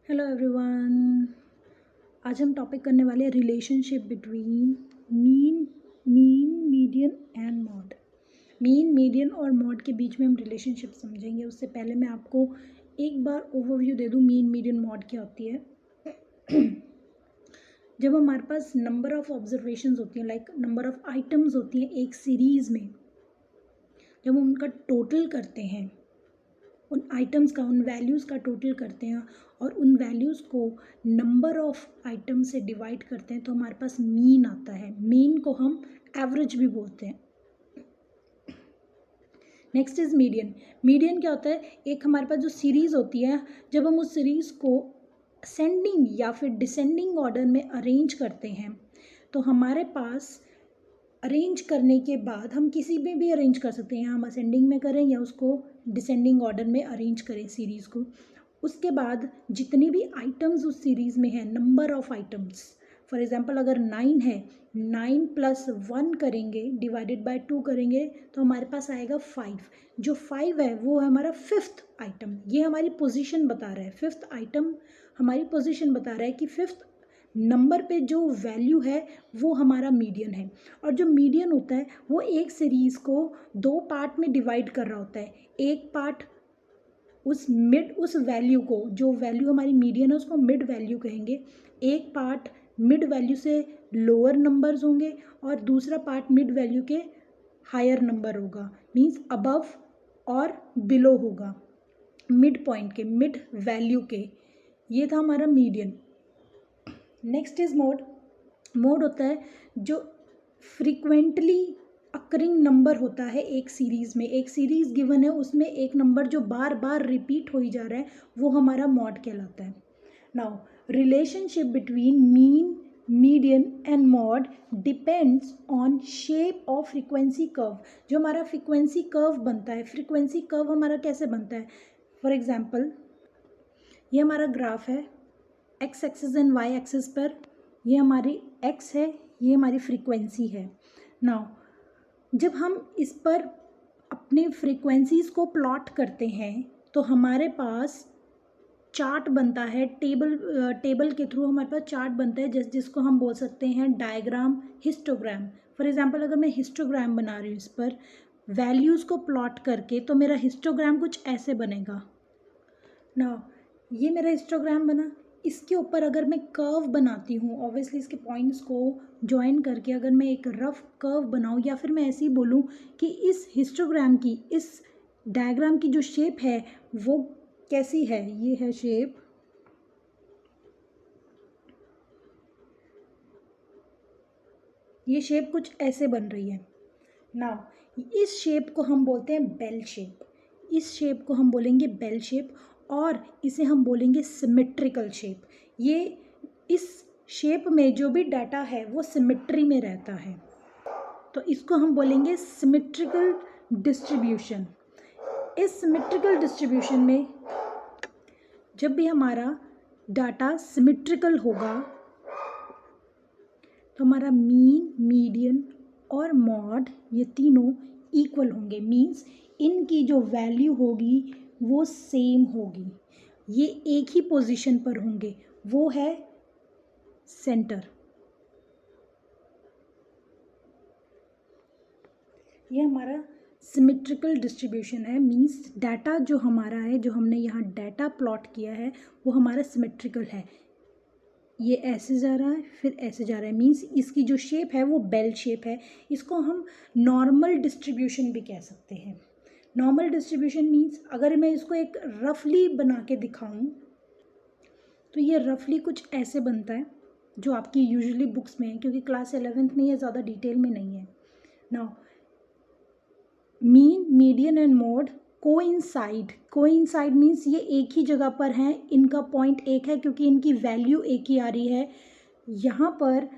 Hello everyone. आज हम topic करने वाले हैं relationship between median and mod. Median और मॉड के बीच में हम रिलेशनशिप समझेंगे। उससे पहले मैं आपको एक बार ओवरव्यू दे दूँ मीडियन मॉड क्या होती है। जब हमारे पास नंबर ऑफ ऑब्जर्वेशंस होती हैं, लाइक नंबर ऑफ आइटम्स होती हैं एक सीरीज़ में, जब हम उनका टोटल करते हैं, उन आइटम्स का, उन वैल्यूज़ का टोटल करते हैं और उन वैल्यूज़ को नंबर ऑफ आइटम से डिवाइड करते हैं तो हमारे पास मीन आता है। मीन को हम एवरेज भी बोलते हैं। Next is median. मीडियन क्या होता है? एक हमारे पास जो सीरीज़ होती है, जब हम उस सीरीज़ को असेंडिंग या फिर डिसेंडिंग ऑर्डर में अरेंज करते हैं तो हमारे पास अरेंज करने के बाद हम किसी में भी अरेंज कर सकते हैं। हम असेंडिंग में करें या उसको डिसेंडिंग ऑर्डर में अरेंज करें सीरीज़ को। उसके बाद जितनी भी आइटम्स उस सीरीज़ में है, number of items, for example अगर 9 है, 9 + 1 करेंगे डिवाइडेड बाय 2 करेंगे तो हमारे पास आएगा 5। जो 5 है वो है हमारा फिफ्थ आइटम। ये हमारी पोजीशन बता रहा है। फिफ्थ आइटम हमारी पोजीशन बता रहा है कि फिफ्थ नंबर पे जो वैल्यू है वो हमारा मीडियन है। और जो मीडियन होता है वो एक सीरीज़ को 2 पार्ट में डिवाइड कर रहा होता है। एक पार्ट उस वैल्यू को, जो वैल्यू हमारी मीडियन है उसको मिड वैल्यू कहेंगे। एक पार्ट मिड वैल्यू से लोअर नंबर्स होंगे और दूसरा पार्ट मिड वैल्यू के हायर नंबर होगा, मीन्स अबव और बिलो होगा, मिड पॉइंट के, मिड वैल्यू के। ये था हमारा median. Next is mode. Mode होता है जो फ्रीक्वेंटली अकरिंग नंबर होता है एक सीरीज़ में। एक सीरीज़ गिवन है, उसमें एक नंबर जो बार बार रिपीट हो ही जा रहा है वो हमारा मॉड कहलाता है। Now relationship between median and mod depends on shape of frequency curve. जो हमारा फ्रीक्वेंसी कर्व बनता है, फ्रीक्वेंसी कर्व हमारा कैसे बनता है? फॉर एग्जाम्पल ये हमारा ग्राफ है, X axis and Y axis पर ये हमारी एक्स है, ये हमारी फ्रीक्वेंसी है। नाउ जब हम इस पर अपने फ्रीक्वेंसीज़ को प्लॉट करते हैं तो हमारे पास चार्ट बनता है। टेबल के थ्रू हमारे पास चार्ट बनता है जिसको हम बोल सकते हैं डायग्राम, हिस्टोग्राम। फॉर एग्जांपल अगर मैं हिस्टोग्राम बना रही हूँ इस पर वैल्यूज़ को प्लॉट करके तो मेरा हिस्टोग्राम कुछ ऐसे बनेगा। नाउ ये मेरा हिस्टोग्राम बना। इसके ऊपर अगर मैं कर्व बनाती हूँ, ऑब्वियसली इसके पॉइंट्स को ज्वाइन करके अगर मैं एक रफ कर्व बनाऊँ, या फिर मैं ऐसे ही बोलूँ कि इस हिस्टोग्राम की, इस डायग्राम की जो शेप है वो कैसी है, ये है शेप। ये शेप कुछ ऐसे बन रही है। नाउ इस शेप को हम बोलते हैं बेल शेप। इस शेप को हम बोलेंगे बेल शेप और इसे हम बोलेंगे सिमेट्रिकल शेप। ये इस शेप में जो भी डाटा है वो सिमेट्री में रहता है, तो इसको हम बोलेंगे सिमेट्रिकल डिस्ट्रीब्यूशन। इस सिमेट्रिकल डिस्ट्रीब्यूशन में जब भी हमारा डाटा सिमेट्रिकल होगा तो हमारा मीन, मीडियन और मॉड ये तीनों इक्वल होंगे। मीन्स इनकी जो वैल्यू होगी वो सेम होगी। ये एक ही पोजीशन पर होंगे, वो है सेंटर। ये हमारा सिमेट्रिकल डिस्ट्रीब्यूशन है। मीन्स डाटा जो हमारा है, जो हमने यहाँ डाटा प्लॉट किया है वो हमारा सिमेट्रिकल है। ये ऐसे जा रहा है फिर ऐसे जा रहा है, मीन्स इसकी जो शेप है वो बेल शेप है। इसको हम नॉर्मल डिस्ट्रीब्यूशन भी कह सकते हैं। नॉर्मल डिस्ट्रीब्यूशन मीन्स अगर मैं इसको एक रफली बना के दिखाऊं तो ये रफली कुछ ऐसे बनता है, जो आपकी यूजुअली बुक्स में है, क्योंकि क्लास 11th में ये ज़्यादा डिटेल में नहीं है। Now mean, median and mod coincide means ये एक ही जगह पर हैं, इनका पॉइंट एक है क्योंकि इनकी वैल्यू एक ही आ रही है। यहाँ पर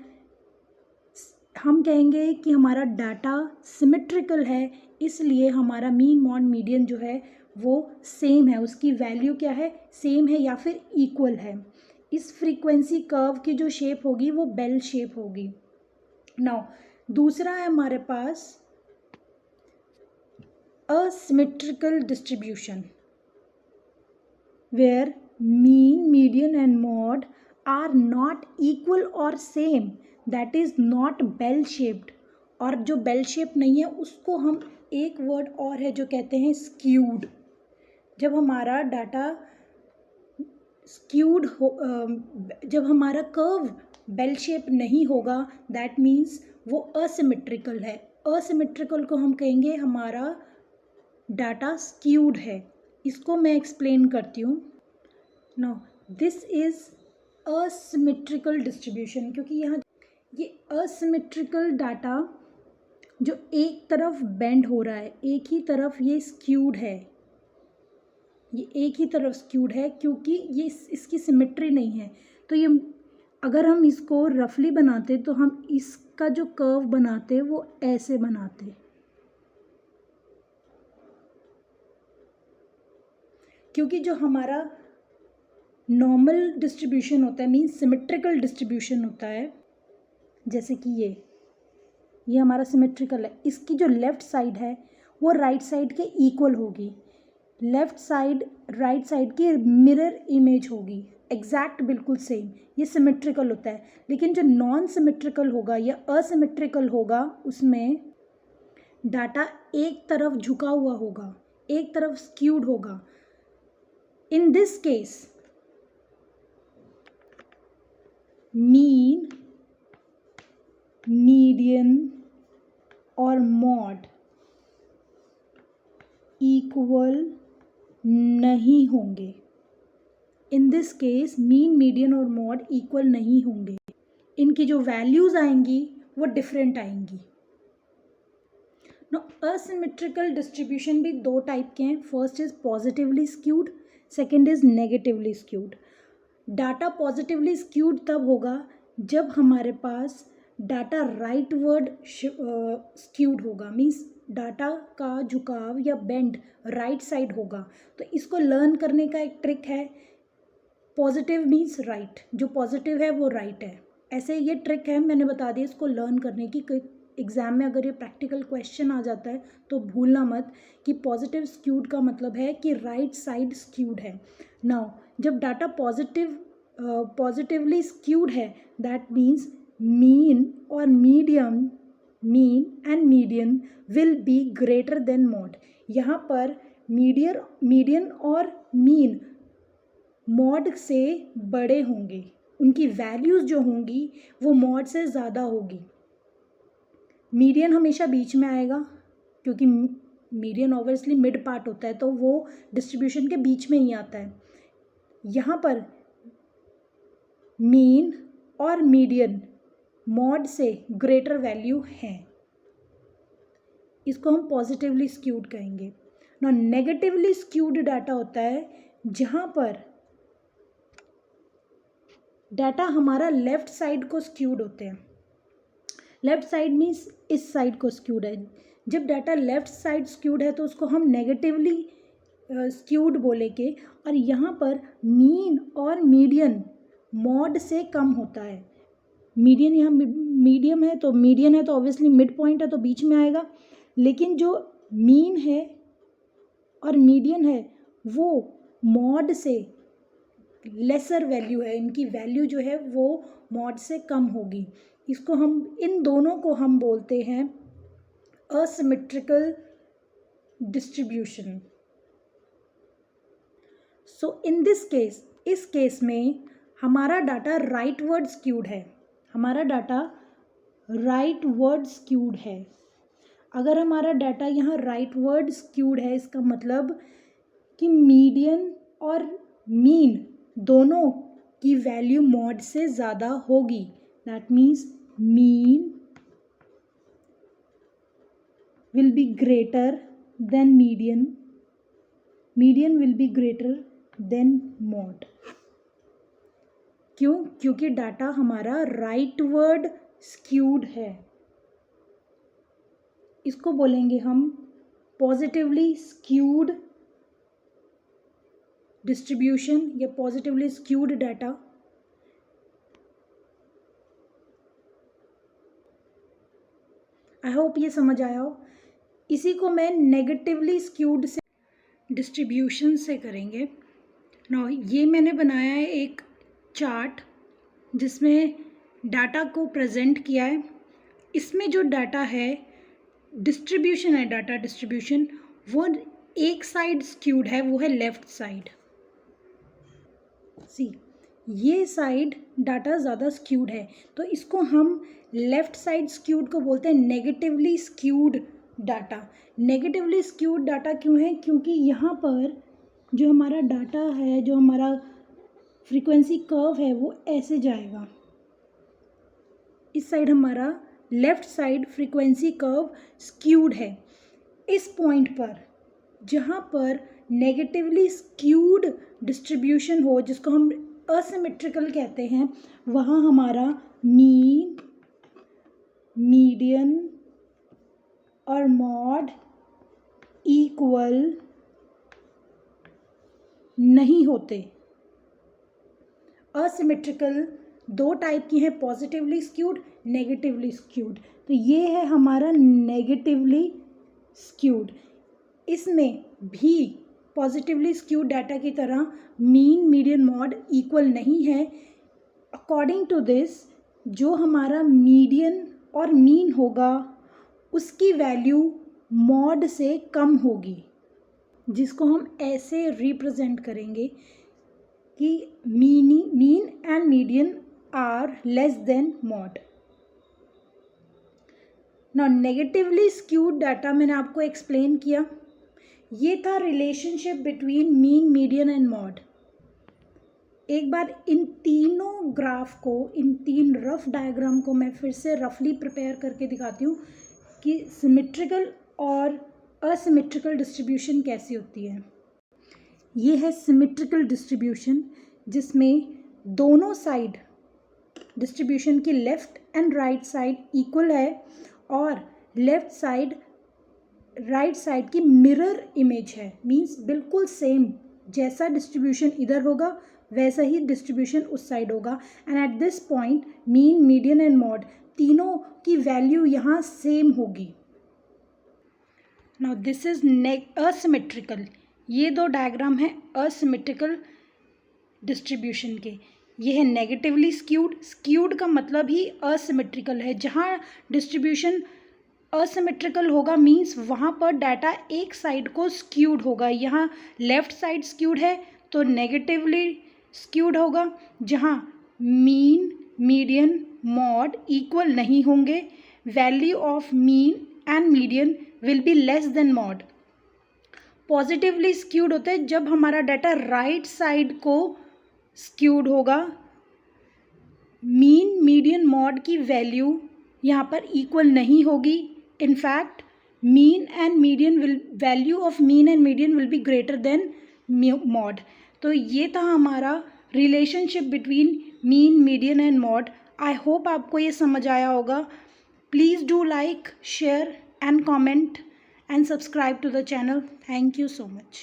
हम कहेंगे कि हमारा डाटा सिमेट्रिकल है, इसलिए हमारा मीन, मॉड, मीडियन जो है वो सेम है, उसकी वैल्यू क्या है, सेम है या फिर इक्वल है। इस फ्रीक्वेंसी कर्व की जो शेप होगी वो बेल शेप होगी। नाउ दूसरा है हमारे पास asymmetrical distribution, where mean, median and mode are not equal और same, that is not bell shaped. और जो बेल शेप नहीं है उसको हम एक वर्ड और है जो कहते हैं स्क्यूड। जब हमारा डाटा स्क्यूड हो, जब हमारा कर्व बेल शेप नहीं होगा, दैट मीन्स वो असिमेट्रिकल है। असिमेट्रिकल को हम कहेंगे हमारा डाटा स्क्यूड है। इसको मैं एक्सप्लेन करती हूँ। Now this is asymmetrical distribution, क्योंकि यहाँ ये असिमेट्रिकल डाटा जो एक तरफ बेंड हो रहा है, एक ही तरफ ये स्क्यूड है, ये एक ही तरफ स्क्यूड है क्योंकि ये इसकी सिमेट्री नहीं है। तो ये अगर हम इसको रफली बनाते तो हम इसका जो कर्व बनाते वो ऐसे बनाते, क्योंकि जो हमारा नॉर्मल डिस्ट्रीब्यूशन होता है, मीन्स सिमेट्रिकल डिस्ट्रीब्यूशन होता है, जैसे कि ये हमारा सिमेट्रिकल है, इसकी जो लेफ़्ट साइड है वो राइट साइड के इक्वल होगी, लेफ़्ट साइड राइट साइड की मिरर इमेज होगी, एग्जैक्ट बिल्कुल सेम, ये सिमेट्रिकल होता है। लेकिन जो नॉन सिमेट्रिकल होगा या असिमेट्रिकल होगा उसमें डाटा एक तरफ झुका हुआ होगा, एक तरफ स्क्यूड होगा। In this case mean, median और मॉड इक्वल नहीं होंगे। In this case mean, median और मॉड इक्वल नहीं होंगे, इनकी जो वैल्यूज़ आएंगी वो डिफरेंट आएंगी। नो असिमेट्रिकल डिस्ट्रीब्यूशन भी दो टाइप के हैं, first is positively skewed, second is negatively skewed. Data positively skewed तब होगा जब हमारे पास डाटा राइट वर्ड स्क्यूड होगा, मीन्स डाटा का झुकाव या बेंड राइट साइड होगा। तो इसको लर्न करने का एक ट्रिक है, पॉजिटिव मीन्स राइट, जो पॉजिटिव है वो राइट है, ऐसे ये ट्रिक है, मैंने बता दिया इसको लर्न करने की। एग्ज़ाम में अगर ये प्रैक्टिकल क्वेश्चन आ जाता है तो भूलना मत कि पॉजिटिव स्क्यूड का मतलब है कि राइट साइड स्क्यूड है। नाउ जब डाटा पॉजिटिवली स्क्यूड है, दैट मीन्स मीन और median, mean and median will be greater than mod. यहाँ पर मीडियन और मीन मॉड से बड़े होंगे, उनकी वैल्यूज़ जो होंगी वो मॉड से ज़्यादा होगी। मीडियन हमेशा बीच में आएगा क्योंकि मीडियन ऑब्वियसली मिड पार्ट होता है, तो वो डिस्ट्रीब्यूशन के बीच में ही आता है। यहाँ पर मीन और मीडियन मॉड से ग्रेटर वैल्यू हैं, इसको हम पॉजिटिवली स्क्यूड कहेंगे। ना नेगेटिवली स्क्यूड डाटा होता है जहाँ पर डाटा हमारा लेफ़्ट साइड को स्क्यूड होते हैं, लेफ़्ट साइड मीन्स इस साइड को स्क्यूड है। जब डाटा लेफ़्ट साइड स्क्यूड है तो उसको हम नेगेटिवली स्क्यूड बोलेंगे, और यहाँ पर मीन और मीडियन मॉड से कम होता है। मीडियन यहाँ मीडियम है तो मीडियन है तो ऑब्वियसली मिड पॉइंट है तो बीच में आएगा, लेकिन जो मीन है और मीडियन है वो मॉड से लेसर वैल्यू है, इनकी वैल्यू जो है वो मॉड से कम होगी। इसको हम, इन दोनों को हम बोलते हैं asymmetrical distribution. So in this case, इस केस में हमारा डाटा राइट वर्ड स्क्यूड है, हमारा डाटा राइट वर्ड स्क्यूड है। अगर हमारा डाटा यहाँ राइट वर्ड स्क्यूड है, इसका मतलब कि मीडियन और मीन दोनों की वैल्यू मॉड से ज़्यादा होगी। That means mean will be greater than median, median will be greater than mod। क्यों? क्योंकि डाटा हमारा राइट वर्ड स्क्यूड है। इसको बोलेंगे हम पॉजिटिवली स्क्यूड डिस्ट्रीब्यूशन या positively skewed data. I hope ये समझ आया हो। इसी को मैं नेगेटिवली स्क्यूड से डिस्ट्रीब्यूशन से करेंगे। नाउ ये मैंने बनाया है एक चार्ट जिसमें डाटा को प्रेजेंट किया है। इसमें जो डाटा है, डिस्ट्रीब्यूशन है, डाटा डिस्ट्रीब्यूशन, वो एक साइड स्क्यूड है, वो है लेफ़्ट साइड। सी, ये साइड डाटा ज़्यादा स्क्यूड है, तो इसको हम लेफ़्ट साइड स्क्यूड को बोलते हैं negatively skewed data. Negatively skewed data क्यों है? क्योंकि यहाँ पर जो हमारा डाटा है, जो हमारा फ्रीक्वेंसी कर्व है, वो ऐसे जाएगा। इस साइड हमारा left side frequency curve skewed है। इस पॉइंट पर जहाँ पर नेगेटिवली स्क्यूड डिस्ट्रीब्यूशन हो, जिसको हम असिमेट्रिकल कहते हैं, वहाँ हमारा मीन, मीडियन और मॉड इक्वल नहीं होते। असिमेट्रिकल दो टाइप की हैं, पॉजिटिवली स्क्यूड, नेगेटिवली स्क्यूड। तो ये है हमारा नेगेटिवली स्क्यूड। इसमें भी पॉजिटिवली स्क्यूड डाटा की तरह मीन, मीडियन, मॉड इक्वल नहीं है। अकॉर्डिंग टू दिस, जो हमारा मीडियन और मीन होगा उसकी वैल्यू मॉड से कम होगी, जिसको हम ऐसे रिप्रेजेंट करेंगे कि mean and median are less than mode. ना नेगेटिवली स्क्यूड डाटा मैंने आपको एक्सप्लेन किया। ये था relationship between mean, median and mode. एक बार इन तीनों ग्राफ को, इन तीन रफ डायग्राम को मैं फिर से रफली प्रिपेयर करके दिखाती हूँ कि सिमेट्रिकल और असिमेट्रिकल डिस्ट्रीब्यूशन कैसी होती है। ये है सिमेट्रिकल डिस्ट्रीब्यूशन, जिसमें दोनों साइड डिस्ट्रीब्यूशन की left and right side equal है और लेफ़्ट साइड राइट साइड की मिरर इमेज है। मीन्स बिल्कुल सेम, जैसा डिस्ट्रीब्यूशन इधर होगा वैसा ही डिस्ट्रीब्यूशन उस साइड होगा। And at this point mean, median and mod तीनों की वैल्यू यहाँ सेम होगी। Now this is asymmetrical. ये दो डायग्राम हैं असिमेट्रिकल डिस्ट्रीब्यूशन के। ये है नेगेटिवली स्क्यूड। स्क्यूड का मतलब ही असिमेट्रिकल है। जहाँ डिस्ट्रीब्यूशन असिमेट्रिकल होगा मीन्स वहाँ पर डाटा एक साइड को स्क्यूड होगा। यहाँ लेफ़्ट साइड स्क्यूड है तो नेगेटिवली स्क्यूड होगा। जहाँ मीन, मीडियन, मॉड इक्वल नहीं होंगे, value of mean and median will be less than mod. Positively skewed होते हैं जब हमारा डाटा राइट साइड को स्क्यूड होगा। मीन, मीडियन, मॉड की वैल्यू यहाँ पर इक्वल नहीं होगी। In fact mean and median will, value of mean and median will be greater than mod. तो ये था हमारा relationship between mean, median and mod. I hope आपको ये समझ आया होगा। Please do like, share and comment and subscribe to the channel. Thank you so much.